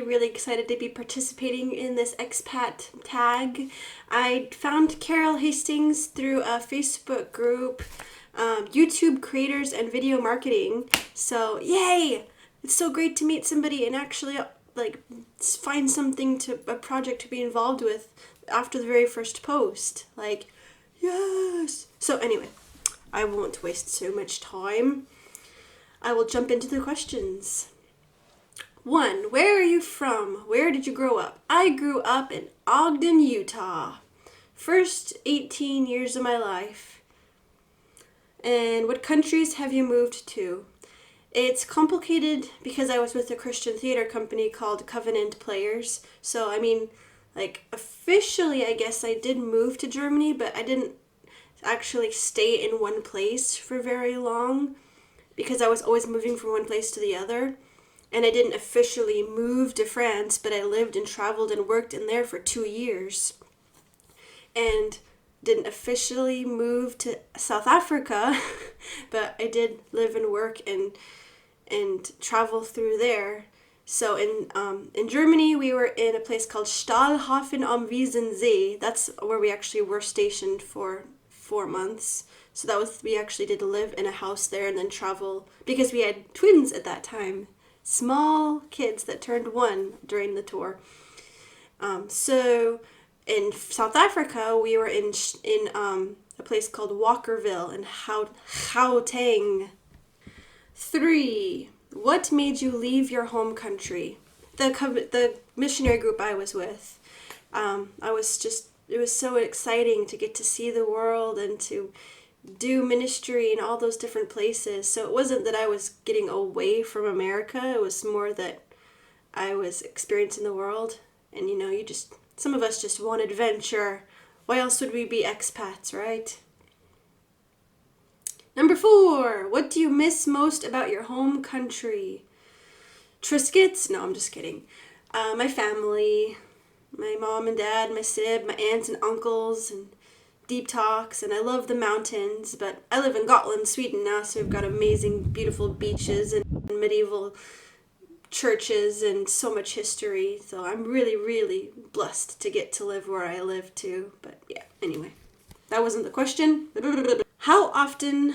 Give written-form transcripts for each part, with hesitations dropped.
really excited to be participating in this expat tag. I found Carol Hastings through a Facebook group, YouTube creators and video marketing. So yay! It's so great to meet somebody and actually like find a project to be involved with after the very first post. Like, yes! So anyway, I won't waste so much time. I will jump into the questions. 1. Where are you from? Where did you grow up? I grew up in Ogden, Utah. First 18 years of my life. And what countries have you moved to? It's complicated because I was with a Christian theater company called Covenant Players. So, I mean, like, officially, I guess I did move to Germany, but I didn't actually stay in one place for very long because I was always moving from one place to the other. And I didn't officially move to France, but I lived and traveled and worked in there for 2 years. And didn't officially move to South Africa, but I did live and work and travel through there. So in Germany, we were in a place called Stahlhafen am Wiesensee. That's where we actually were stationed for 4 months. So we actually did live in a house there and then travel, because we had twins at that time. Small kids that turned 1 during the tour. So in South Africa, we were in a place called Walkerville in Gauteng. 3. What made you leave your home country? The missionary group I was with. It was so exciting to get to see the world and to do ministry in all those different places. So it wasn't that I was getting away from America. It was more that I was experiencing the world. And some of us just want adventure. Why else would we be expats, right? Number 4, what do you miss most about your home country? Triscuits? No, I'm just kidding. My family, my mom and dad, my sib, my aunts and uncles, and deep talks, and I love the mountains, but I live in Gotland, Sweden now, so we've got amazing, beautiful beaches and medieval churches and so much history, so I'm really blessed to get to live where I live too. But yeah, anyway, that wasn't the question.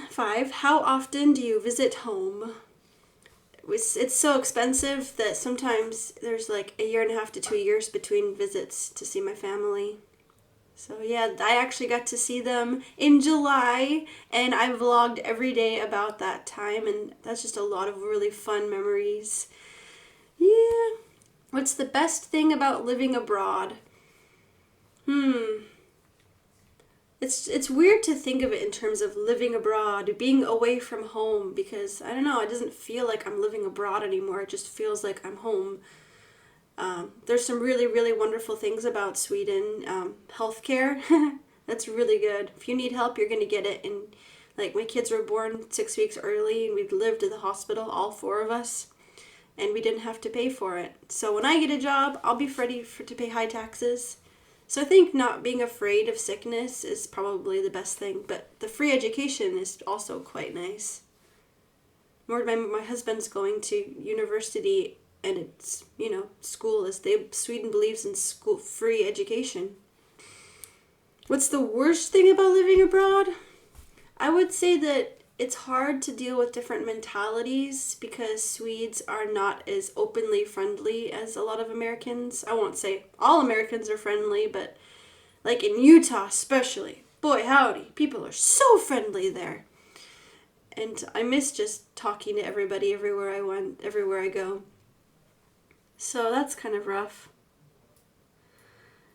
5, how often do you visit home? It's so expensive that sometimes there's like 1.5 to 2 years between visits to see my family. So yeah, I actually got to see them in July, and I vlogged every day about that time, and that's just a lot of really fun memories. Yeah. What's the best thing about living abroad? It's weird to think of it in terms of living abroad, being away from home, because, I don't know, it doesn't feel like I'm living abroad anymore. It just feels like I'm home. There's some really wonderful things about Sweden. Healthcare, that's really good. If you need help, you're going to get it. And like, my kids were born 6 weeks early, and we lived at the hospital, all 4 of us, and we didn't have to pay for it. So when I get a job, I'll be ready to pay high taxes. So I think not being afraid of sickness is probably the best thing, but the free education is also quite nice. My husband's going to university, and it's, school Sweden believes in school free education. What's the worst thing about living abroad? I would say that it's hard to deal with different mentalities because Swedes are not as openly friendly as a lot of Americans. I won't say all Americans are friendly, but like in Utah especially, boy howdy, people are so friendly there. And I miss just talking to everybody everywhere I go. So that's kind of rough.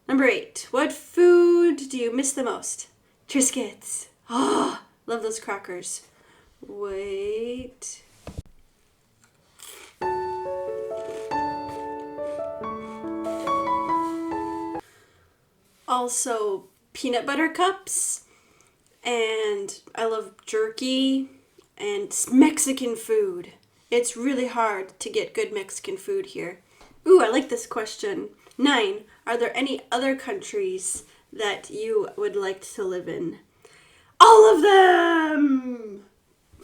Number 8, what food do you miss the most? Triscuits. Ah, love those crackers. Wait. Also, peanut butter cups, and I love jerky and Mexican food. It's really hard to get good Mexican food here. Ooh, I like this question. 9, are there any other countries that you would like to live in? All of them!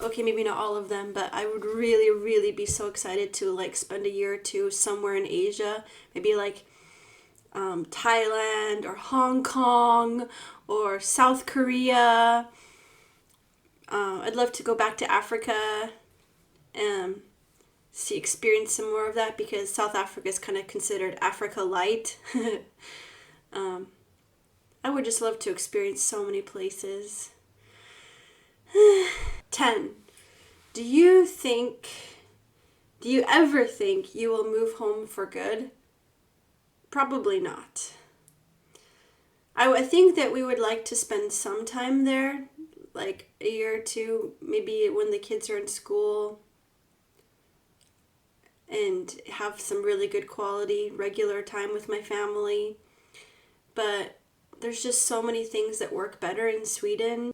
okay, maybe not all of them, but I would really, really be so excited to like spend a year or two somewhere in Asia, maybe like Thailand or Hong Kong or South Korea. I'd love to go back to Africa and experience some more of that, because South Africa is kind of considered Africa light. I would just love to experience so many places. 10. Do you ever think you will move home for good? Probably not. I think that we would like to spend some time there, like a year or two, maybe when the kids are in school, and have some really good quality, regular time with my family. But there's just so many things that work better in Sweden.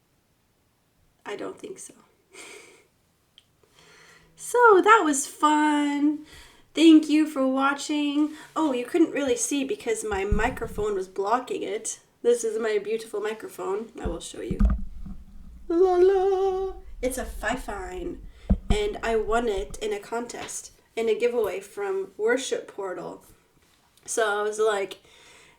I don't think so. So that was fun. Thank you for watching. Oh, you couldn't really see because my microphone was blocking it. This is my beautiful microphone. I will show you. La la. It's a fifine, and I won it in a contest, in a giveaway from Worship Portal. So I was like,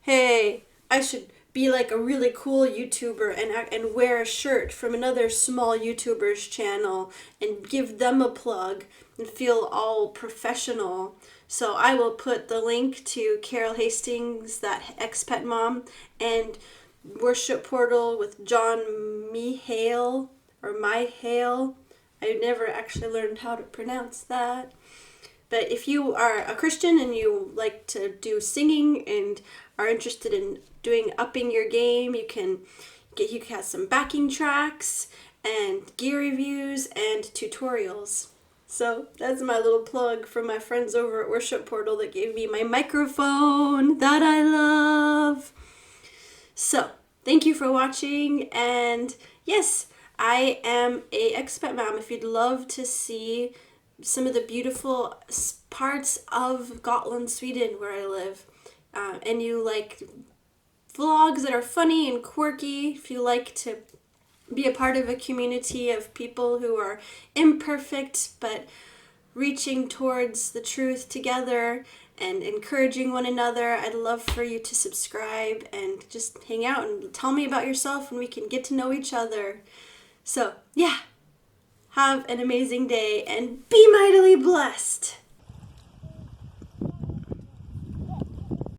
hey, I should be like a really cool YouTuber and wear a shirt from another small YouTuber's channel and give them a plug and feel all professional. So I will put the link to Carol Hastings, that expat mom, and Worship Portal with John Mihail or Myhale. I never actually learned how to pronounce that. But if you are a Christian and you like to do singing and are interested in upping your game, you can have some backing tracks and gear reviews and tutorials. So that's my little plug from my friends over at Worship Portal that gave me my microphone that I love. So thank you for watching, and yes, I am a expat mom. If you'd love to see some of the beautiful parts of Gotland, Sweden, where I live, and you like vlogs that are funny and quirky, if you like to be a part of a community of people who are imperfect but reaching towards the truth together and encouraging one another, I'd love for you to subscribe and just hang out and tell me about yourself, and we can get to know each other. So yeah, have an amazing day and be mightily blessed.